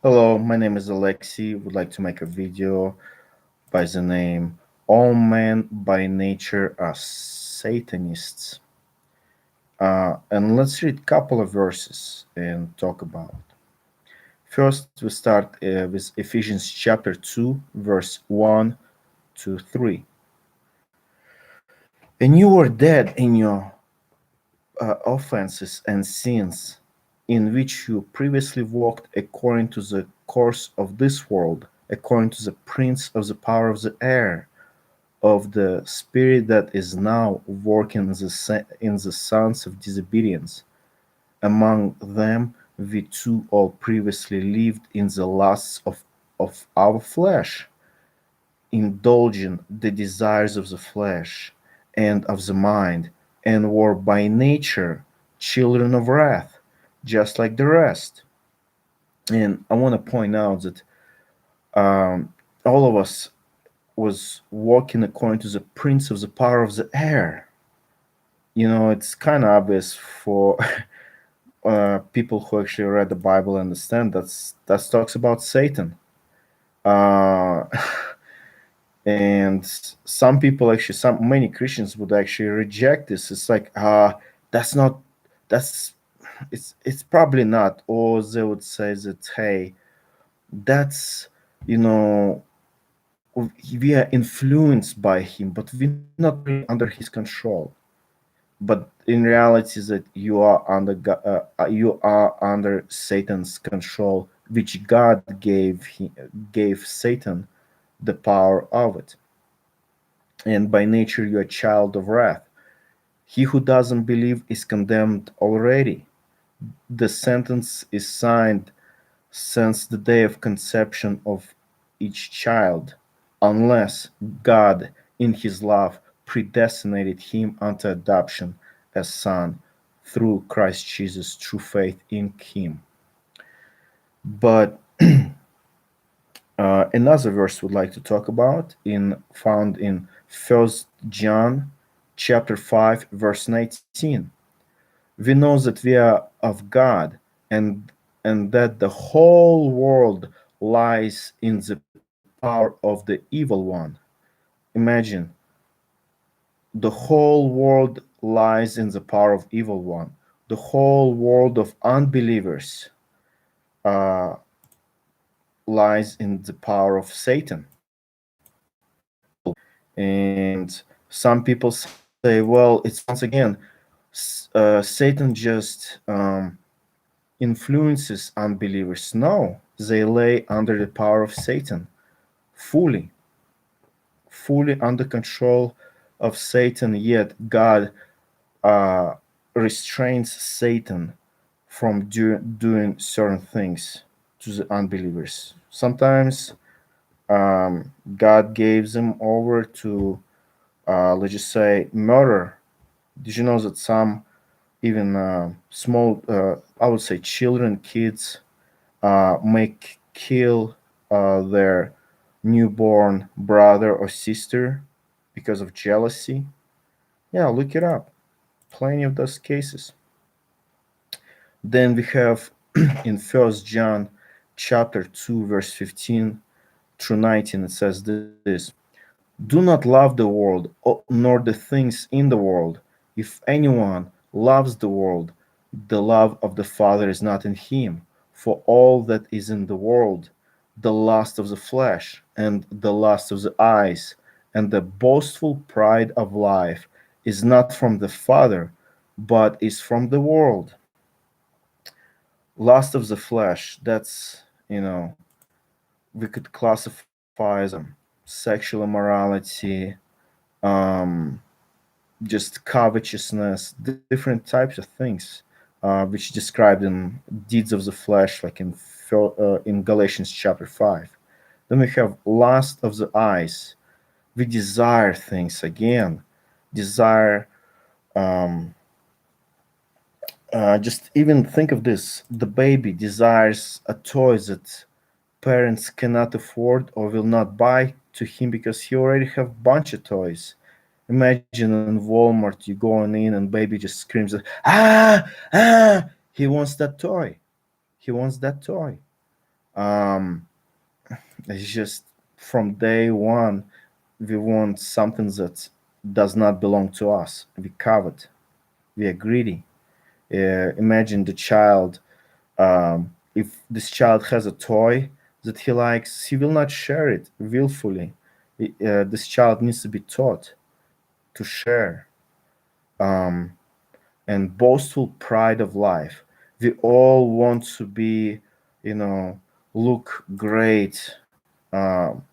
Hello, my name is Alexi. Would like to make a video by the name All Men by Nature are Satanists. And let's read a couple of verses and talk about. First, we start with Ephesians chapter 2, verse 1 to 3. And you were dead in your offenses and sins, in which you previously walked according to the course of this world, according to the prince of the power of the air, of the spirit that is now working in the sons of disobedience. Among them, we too all previously lived in the lusts of our flesh, indulging the desires of the flesh and of the mind, and were by nature children of wrath, just like the rest. And I want to point out that all of us was walking according to the prince of the power of the air. It's kind of obvious for people who actually read the Bible understand that talks about Satan. Uh, and some people actually, many Christians would actually reject this. It's like, that's not, that's, it's probably not. Or they would say that, hey, that's, you know, we are influenced by him, but we're not really under his control. But in reality, that you are under Satan's control, which God gave Satan the power of it. And by nature, you are a child of wrath. He who doesn't believe is condemned already. The sentence is signed since the day of conception of each child, unless God, in His love, predestinated him unto adoption as son through Christ Jesus through faith in Him. But another verse we'd like to talk about found in First John chapter 5 verse 19. We know that we are of God, and that the whole world lies in the power of the evil one. Imagine, the whole world lies in the power of evil one. The whole world of unbelievers uh, lies in the power of Satan. And some people say, well, it's once again, Satan just influences unbelievers. No, they lay under the power of Satan, fully, fully under control of Satan, yet God uh, restrains Satan from doing certain things to the unbelievers. Sometimes God gives them over to, let's just say, murder. Did you know that some, even small, I would say children, kids, make kill their newborn brother or sister because of jealousy? Yeah, look it up. Plenty of those cases. Then we have in First John chapter 2 verse 15 through 19, it says this: do not love the world nor the things in the world. If anyone loves the world, the love of the Father is not in him. For all that is in the world, the lust of the flesh, and the lust of the eyes, and the boastful pride of life, is not from the Father, but is from the world. Lust of the flesh, that's, we could classify as sexual immorality, um, just covetousness, different types of things, which described in deeds of the flesh, like in Galatians chapter 5. Then we have lust of the eyes. We desire things again, desire. Um, just even think of this: the baby desires a toy that parents cannot afford or will not buy to him because he already have bunch of toys. Imagine in Walmart you going in and baby just screams, ah, ah, he wants that toy. He wants that toy. Um, it's just from day one, we want something that does not belong to us. We covet. We are greedy. Imagine the child. If this child has a toy that he likes, he will not share it willfully. This child needs to be taught to share. Um, and boastful pride of life. We all want to be, you know, look great, um,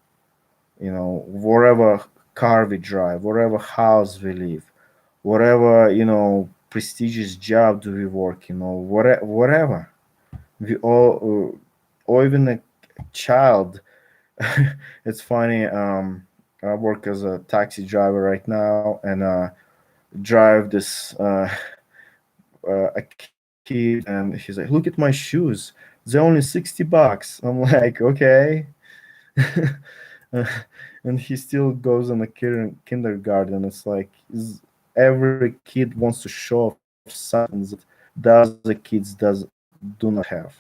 whatever car we drive, whatever house we live, whatever, prestigious job do we work, whatever. We all, or even a child. It's funny. I work as a taxi driver right now, and drive this a kid, and he's like, "Look at my shoes. They're only $60." I'm like, "Okay." Uh, and he still goes on a kindergarten. It's like every kid wants to show off something that the other kids do not have.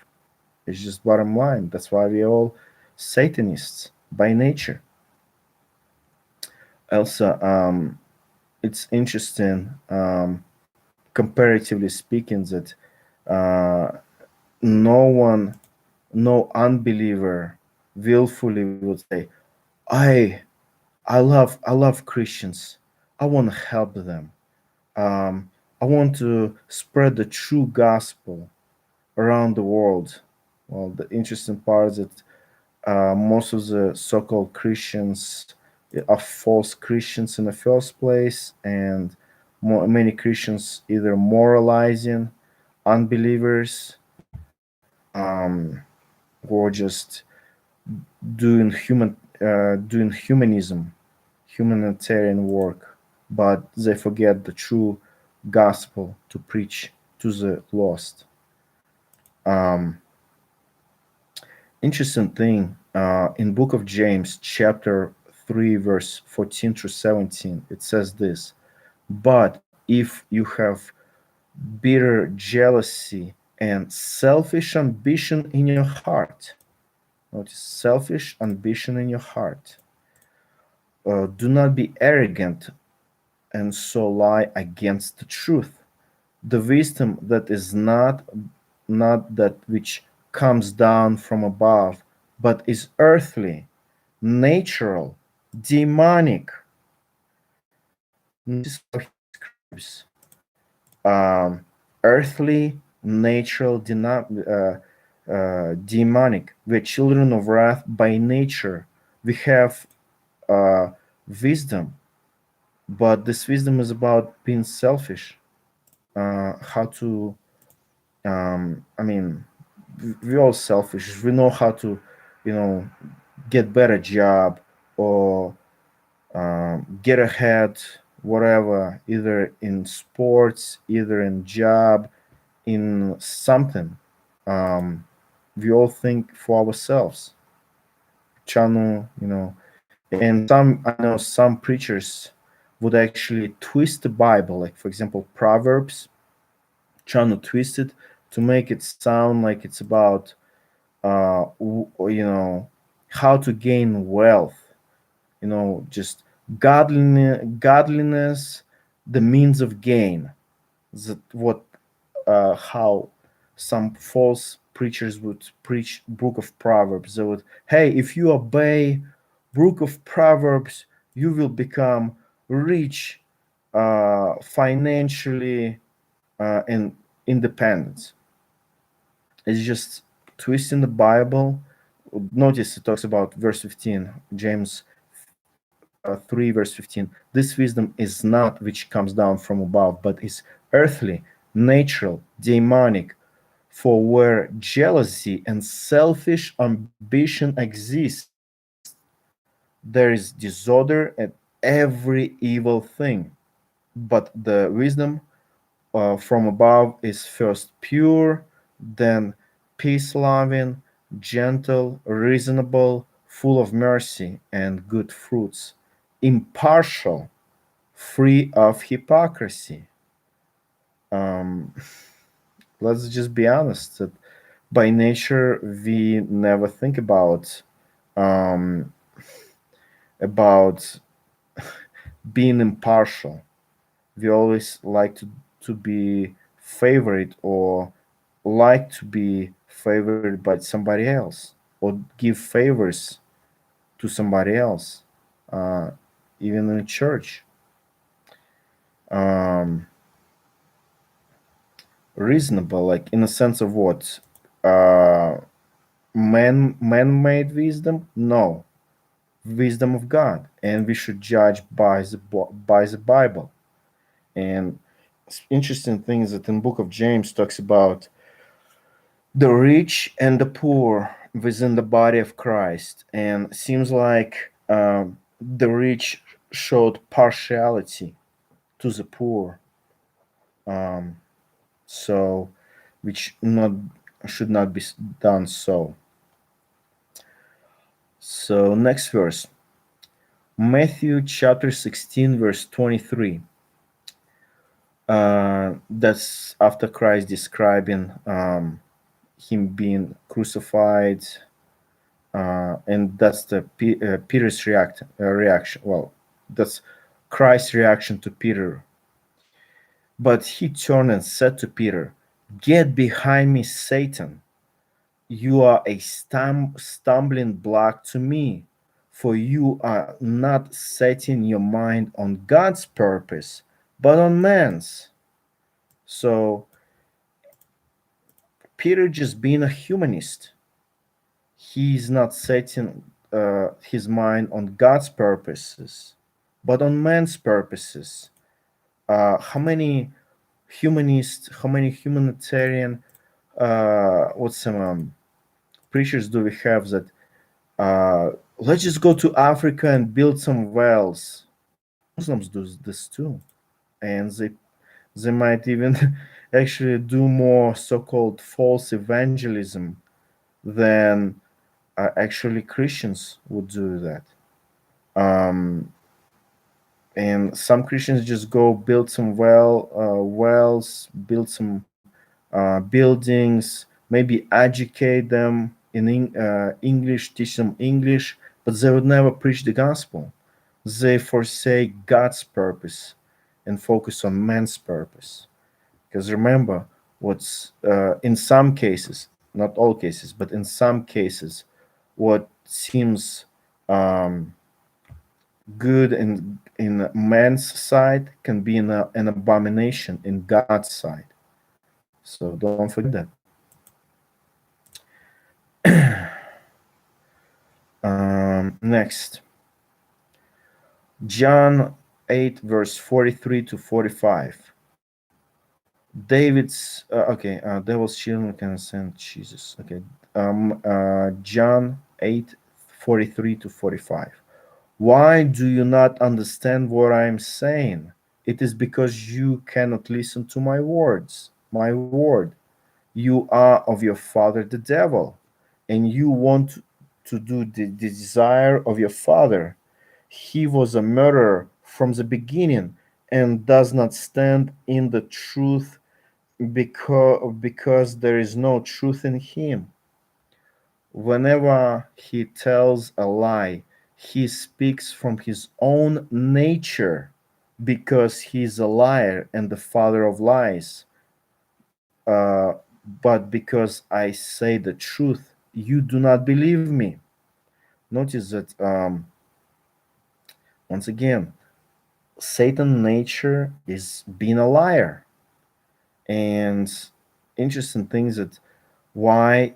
It's just bottom line. That's why we all Satanists by nature. Also, it's interesting, comparatively speaking, that uh, no one, no unbeliever willfully would say, I I love Christians. I want to help them. Um, I want to spread the true gospel around the world. Well, the interesting part is that most of the so-called Christians are false Christians in the first place, and many Christians either moralizing unbelievers, or just doing humanism, humanitarian work, but they forget the true gospel to preach to the lost. Um, Interesting thing, in book of James, chapter 3, verse 14 through 17, it says this: but if you have bitter jealousy and selfish ambition in your heart, notice selfish ambition in your heart, do not be arrogant and so lie against the truth. The wisdom that is not that which comes down from above, but is earthly, natural, demonic. Notice how he describes earthly, natural, demonic. We're children of wrath by nature. We have uh, wisdom, but this wisdom is about being selfish. How to, I mean, we're all selfish. We know how to, you know, get better job or get ahead, whatever, either in sports, either in job, in something. Um, we all think for ourselves. Channel, and I know some preachers would actually twist the Bible, like for example, Proverbs, trying to twist it to make it sound like it's about, how to gain wealth, just godliness, the means of gain. That what how some false preachers would preach book of Proverbs. They would, hey, if you obey book of Proverbs, you will become rich, financially, and independent. It's just twisting the Bible. Notice it talks about verse 15, James 3, verse 15. This wisdom is not which comes down from above, but is earthly, natural, demonic. For where jealousy and selfish ambition exist, there is disorder and every evil thing. But the wisdom from above is first pure, then peace loving, gentle, reasonable, full of mercy and good fruits, impartial, free of hypocrisy. Um, let's just be honest that By nature, we never think um, about being impartial. We always like to be favored or like to be favored by somebody else or give favors to somebody else, uh, even in church. Um, Reasonable, like in a sense of what? Uh, man-made wisdom? No, wisdom of God, and we should judge by by the Bible. And interesting thing is that in Book of James talks about the rich and the poor within the body of Christ, and seems like the rich showed partiality to the poor, um, so which not should not be done so. So next verse, Matthew chapter 16, verse 23. That's after Christ describing him being crucified, and that's the Peter's reaction. Well, that's Christ's reaction to Peter. But he turned and said to Peter, "Get behind me, Satan. You are a stumbling block to me, for you are not setting your mind on God's purpose, but on man's." So Peter just being a humanist, he's not setting his mind on God's purposes, but on man's purposes. How many humanists, how many humanitarian, what's some preachers do we have that let's just go to Africa and build some wells? Muslims do this too, and they might even actually do more so-called false evangelism than actually Christians would do that. Um, and some Christians just go build some wells, build some buildings, maybe educate them in English, teach them English, but they would never preach the gospel. They forsake God's purpose and focus on man's purpose. Because remember, what's in some cases, not all cases, but in some cases, what seems um, good in man's side can be an abomination in God's side. So don't forget that. Next, John 8, verse 43 to 45. Devil's children can send Jesus. Okay. John 8, 43 to 45. Why do you not understand what I am saying? It is because you cannot listen to my word. You are of your father the devil, and you want to do the desire of your father. He was a murderer from the beginning and does not stand in the truth because there is no truth in him. Whenever he tells a lie, he speaks from his own nature because he is a liar and the father of lies. Uh, but because I say the truth, you do not believe me. Notice that once again, Satan's nature is being a liar. And interesting things that why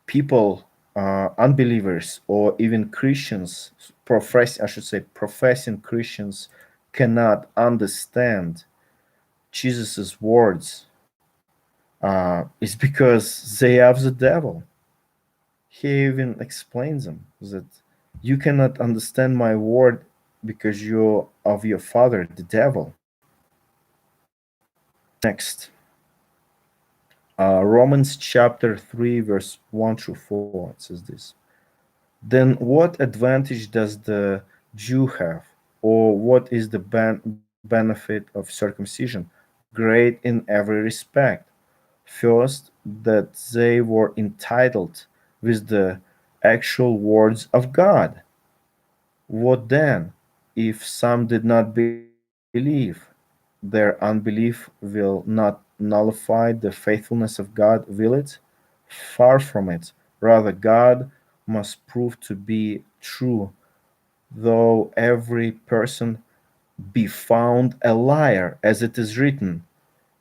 people, unbelievers or even Christians, I should say, professing Christians, cannot understand Jesus's words is because they have the devil. He even explains them that you cannot understand my word because you're of your father, the devil. Next, Romans chapter 3, verse 1 through 4. It says this. Then what advantage does the Jew have? Or what is the benefit of circumcision? Great in every respect. First, that they were entitled with the actual words of God. What then? If some did not believe, their unbelief will not nullify the faithfulness of God, will it? Far from it. Rather, God must prove to be true, though every person be found a liar, as it is written,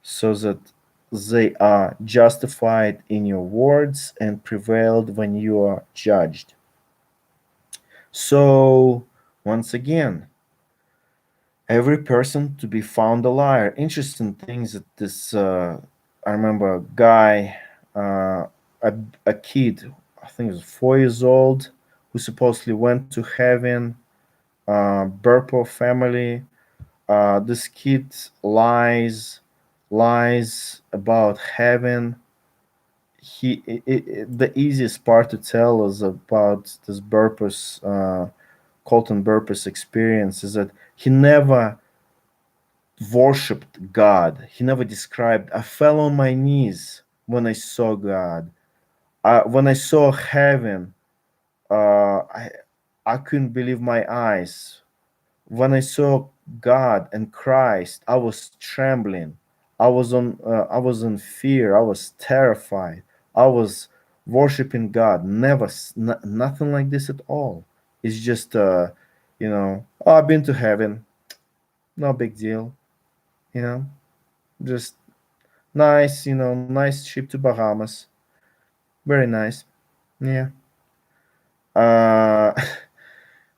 so that they are justified in your words and prevailed when you are judged. So, once again, every person to be found a liar. Interesting things that this, I remember a guy, a kid, I think he was 4 years old, who supposedly went to heaven, Burpo family. This kid lies about heaven. The easiest part to tell is about this Burpus, Colton Burpus experience is that he never worshipped God. He never described, I fell on my knees when I saw God. When I saw heaven, I couldn't believe my eyes. When I saw God and Christ, I was trembling. I was in fear. I was terrified. I was worshiping God. Never, nothing like this at all. It's just, oh, I've been to heaven. No big deal. You know, just nice. Nice trip to Bahamas. Very nice. Yeah. Uh,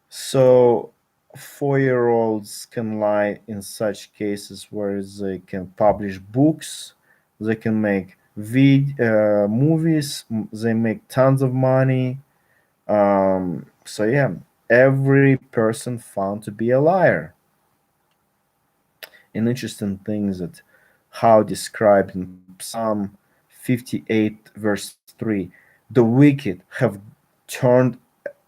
So 4-year-olds can lie in such cases where they can publish books, they can make movies, they make tons of money. So yeah, every person found to be a liar. An interesting thing is that how described in Psalm 58 verse 3, the wicked have turned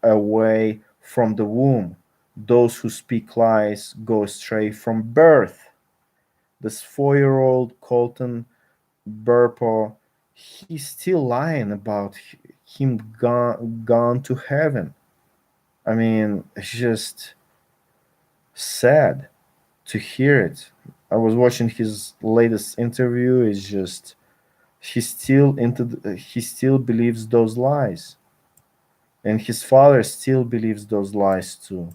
away from the womb. Those who speak lies go astray from birth. This 4-year-old Colton Burpo, he's still lying about him gone to heaven. I mean, it's just sad to hear it. I was watching his latest interview. It's just he still believes those lies, and his father still believes those lies too.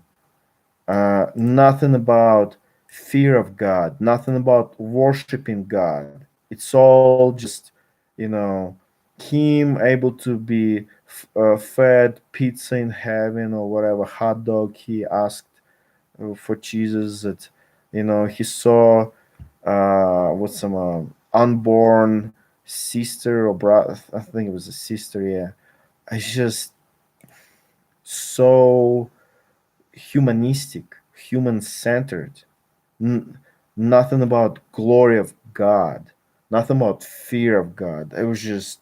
Nothing about fear of God, nothing about worshiping God. It's all just, him able to be fed pizza in heaven or whatever hot dog he asked for Jesus. That he saw with some unborn sister or brother. I think it was a sister. Yeah, it's just so humanistic, human centered. N- Nothing about glory of God, nothing about fear of God. It was just,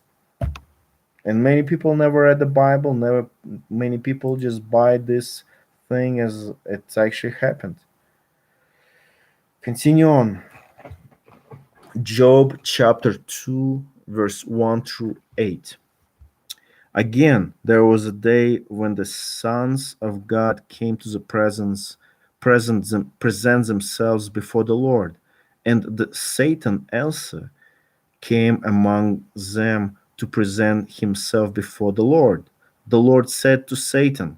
and many people never read the Bible. Never, many people just buy this thing as it's actually happened. Continue on. Job chapter 2, verse 1 through 8. Again, there was a day when the sons of God came to the present themselves before the Lord, and Satan also came among them to present himself before the Lord. The Lord said to Satan,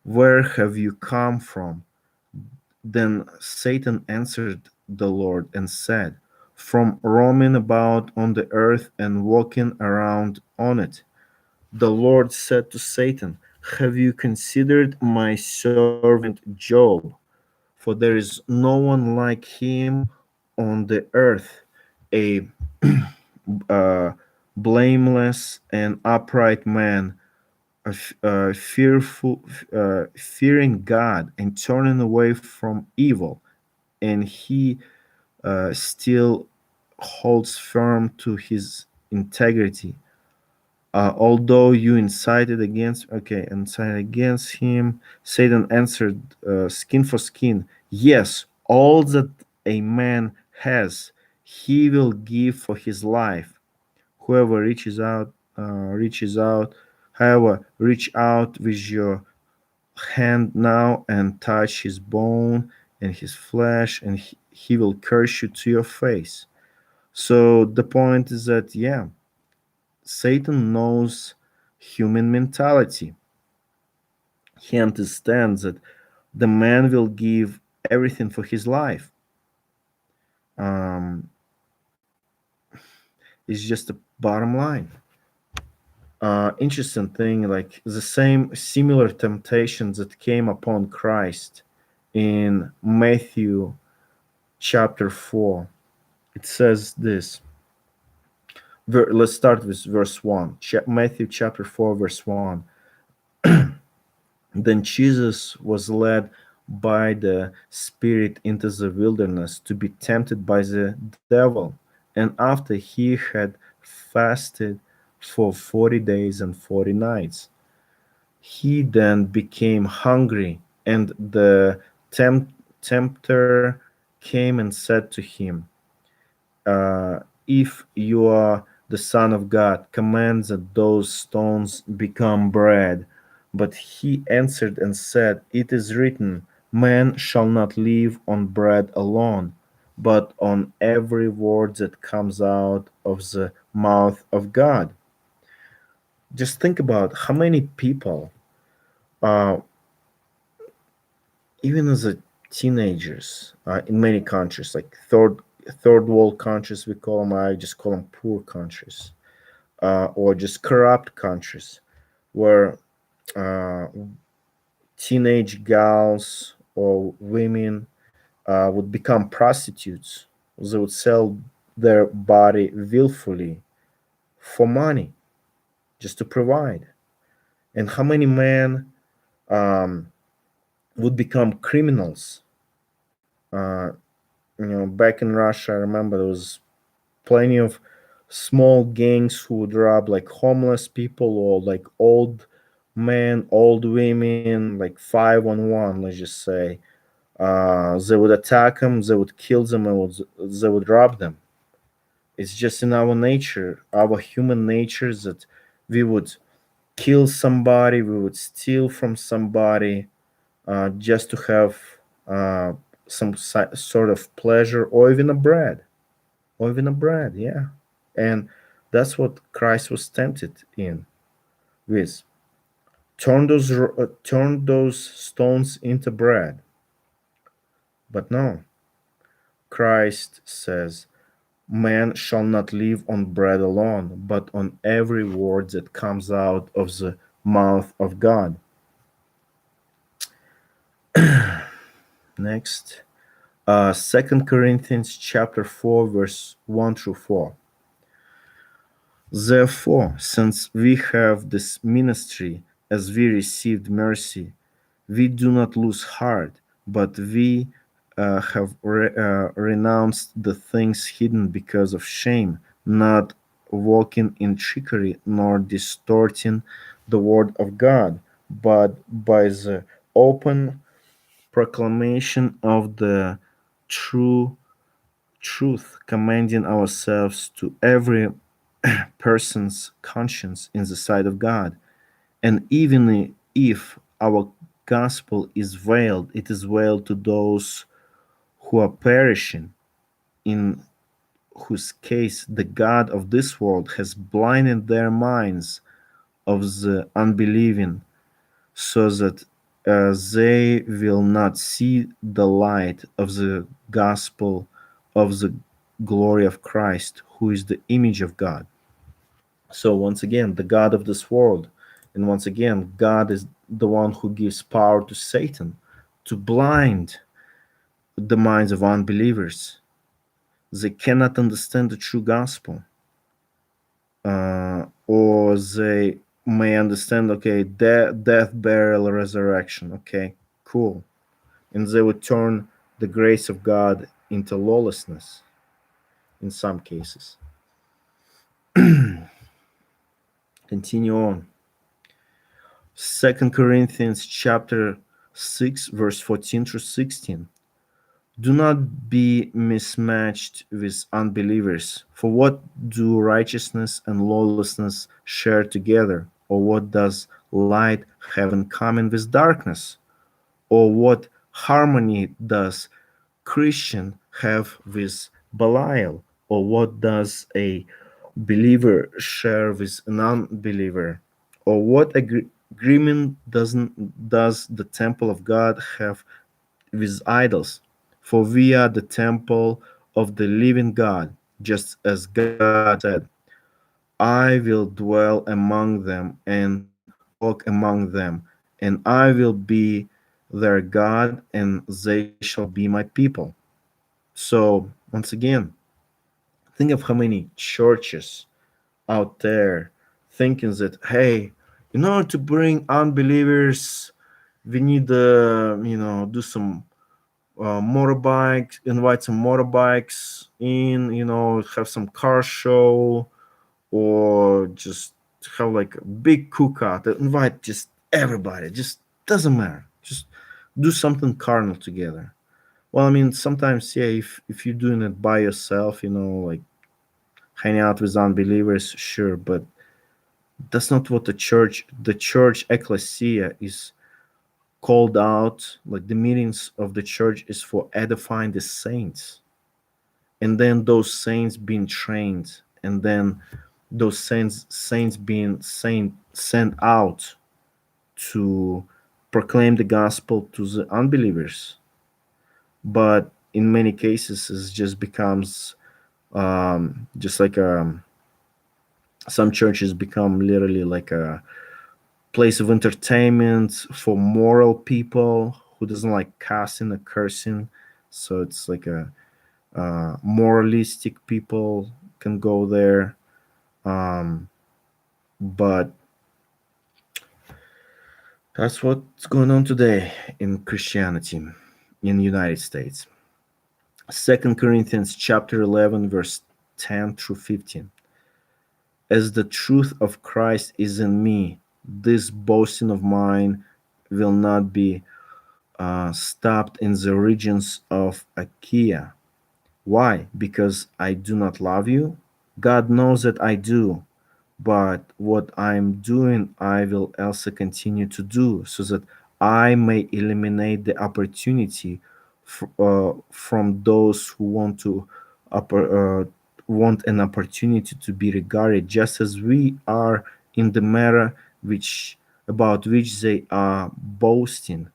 where have you come from? Then Satan answered the Lord and said, from roaming about on the earth and walking around on it. The Lord said to Satan, have you considered my servant Job? For there is no one like him on the earth, a uh, blameless and upright man, fearing God and turning away from evil, and he still holds firm to his integrity. Although you incited against him, Satan answered, skin for skin. Yes, all that a man has, he will give for his life. Whoever reaches out, however, reach out with your hand now and touch his bone and his flesh, and he will curse you to your face. So the point is that, yeah, Satan knows human mentality. He understands that the man will give everything for his life. Um, it's just a bottom line. Interesting thing, like the same similar temptations that came upon Christ in Matthew chapter 4. It says this. Let's start with verse 1. Matthew chapter 4, verse 1. Then Jesus was led by the Spirit into the wilderness to be tempted by the devil. And after he had fasted for 40 days and 40 nights, he then became hungry. And the tempter came and said to him, if you are the Son of God, command that those stones become bread. But he answered and said, it is written, man shall not live on bread alone, but on every word that comes out of the mouth of God. Just think about how many people, uh, even as a teenagers, in many countries, like third world countries, we call them. I just call them poor countries, or just corrupt countries, where uh, teenage girls or women would become prostitutes. They would sell their body willfully for money, just to provide. And how many men um, would become criminals? Uh, back in Russia, I remember there was plenty of small gangs who would rob like homeless people or like old men, old women, like 5 on 1, let's just say. They would attack them, they would kill them, and they would rob them. It's just in our nature, our human nature, that we would kill somebody, we would steal from somebody, just to have uh, some sort of pleasure, or even a bread, yeah. And that's what Christ was tempted in with. Turn those stones into bread. But no, Christ says, man shall not live on bread alone, but on every word that comes out of the mouth of God. Next, 2 Corinthians chapter 4, verse 1 through 4. Therefore, since we have this ministry, as we received mercy, we do not lose heart, but we have renounced the things hidden because of shame, not walking in trickery nor distorting the word of God, but by the open proclamation of the true truth, commending ourselves to every person's conscience in the sight of God. And even if our gospel is veiled, it is veiled to those who are perishing, in whose case the God of this world has blinded their minds of the unbelieving, so that they will not see the light of the gospel of the glory of Christ, who is the image of God. So, once again, the God of this world. And once again, God is the one who gives power to Satan to blind the minds of unbelievers. They cannot understand the true gospel. Or they may understand, okay, death, burial, resurrection. Okay, cool. And they would turn the grace of God into lawlessness in some cases. Continue on. 2 Corinthians chapter 6, verse 14 through 16. Do not be mismatched with unbelievers. For what do righteousness and lawlessness share together? Or what does light have in common with darkness? Or what harmony does Christian have with Belial? Or what does a believer share with an unbeliever? Or what agreement does the temple of God have with idols? For we are the temple of the living God, just as God said, I will dwell among them and walk among them, and I will be their God, and they shall be my people. So, once again, think of how many churches out there thinking that, hey, in order to bring unbelievers, we need to, do some motorbikes, invite some motorbikes in, have some car show, or just have like a big cookout, invite just everybody, just doesn't matter, just do something carnal together. Well, I mean, sometimes, yeah, if you're doing it by yourself, like hanging out with unbelievers, sure, but that's not what the church ecclesia is called out. Like the meetings of the church is for edifying the saints, and then those saints being trained, and then those saints being sent out to proclaim the gospel to the unbelievers. But in many cases it just becomes just like some churches become literally like a place of entertainment for moral people who doesn't like cussing or cursing. So it's like a moralistic people can go there. But that's what's going on today in Christianity in the United States. 2 Corinthians chapter 11 verse 10 through 15. As the truth of Christ is in me, this boasting of mine will not be stopped in the regions of Achaia. Why? Because I do not love you? God knows that I do. But what I'm doing, I will also continue to do, so that I may eliminate the opportunity from those who want an opportunity to be regarded just as we are in the matter which about which they are boasting.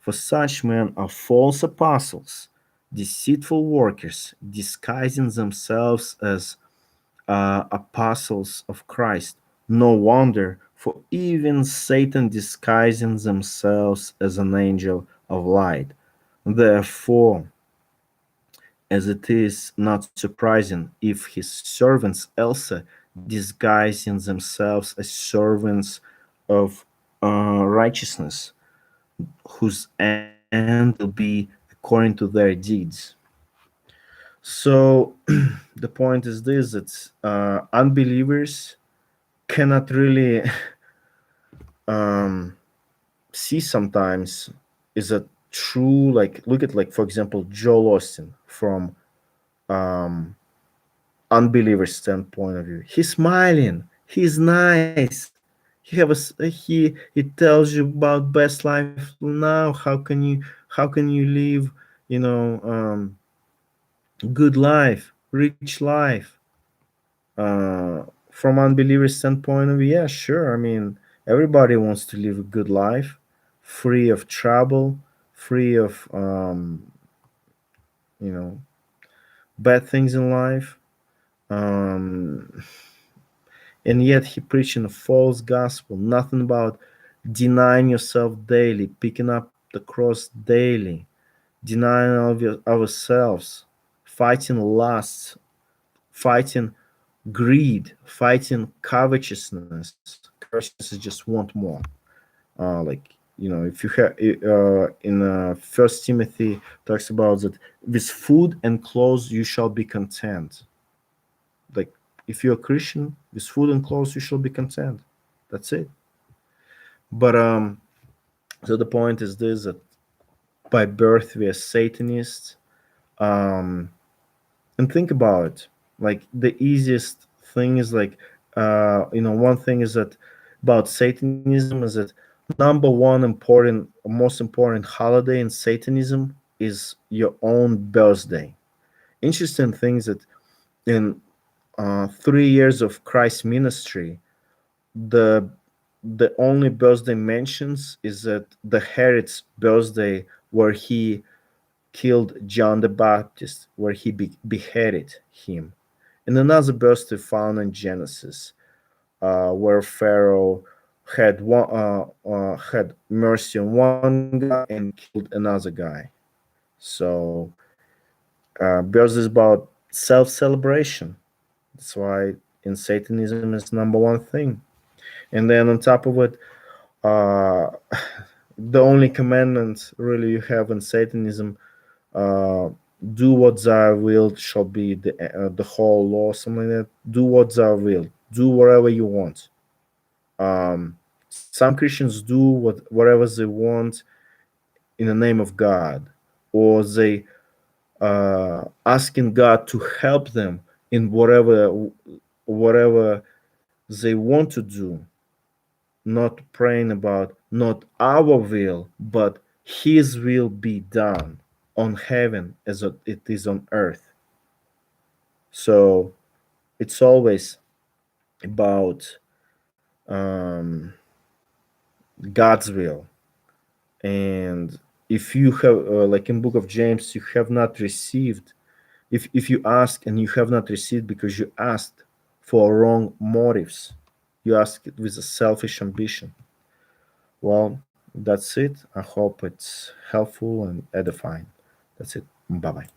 For such men are false apostles, deceitful workers, disguising themselves as apostles of Christ. No wonder, for even Satan disguising themselves as an angel of light. Therefore, as it is not surprising if his servants also disguising themselves as servants of righteousness, whose end will be according to their deeds. So the point is this, that unbelievers cannot really um, see sometimes is a true, like, look at, like, for example, Joel Austin from um, unbeliever standpoint of view. He's smiling, he's nice, he tells you about best life now. How can you live, you know um, good life, rich life. From unbeliever standpoint of view, yeah, sure. I mean, everybody wants to live a good life, free of trouble, free of you know bad things in life. Um, and yet he preaching a false gospel. Nothing about denying yourself daily, picking up the cross daily, denying ourselves, fighting lust, fighting greed, fighting covetousness. Covetousness is just want more. Like, if you have in First Timothy talks about that with food and clothes you shall be content. Like, if you're a Christian, with food and clothes you shall be content. That's it. But so the point is this, that by birth we are Satanists. um and think about it. Like the easiest thing is like, one thing is that about Satanism is that number one important, most important holiday in Satanism is your own birthday. Interesting things that in 3 years of Christ's ministry, the the only birthday mentions is that the Herod's birthday, where he killed John the Baptist, where he beheaded him, and another birthday found in Genesis, where Pharaoh had mercy on one guy and killed another guy. So birth is about self-celebration. That's why in Satanism is number one thing. And then on top of it, uh, the only commandment really you have in Satanism, uh, do what thou wilt shall be the whole law, something like that. Do what thou wilt. Do whatever you want. Some Christians do whatever they want in the name of God, or they asking God to help them in whatever they want to do, not praying about not our will, but His will be done on heaven as it is on earth. So it's always about um, God's will. And if you have, like in Book of James, you have not received, if you ask and you have not received because you asked for wrong motives, you ask it with a selfish ambition. Well, that's it. I hope it's helpful and edifying. That's it. Bye bye.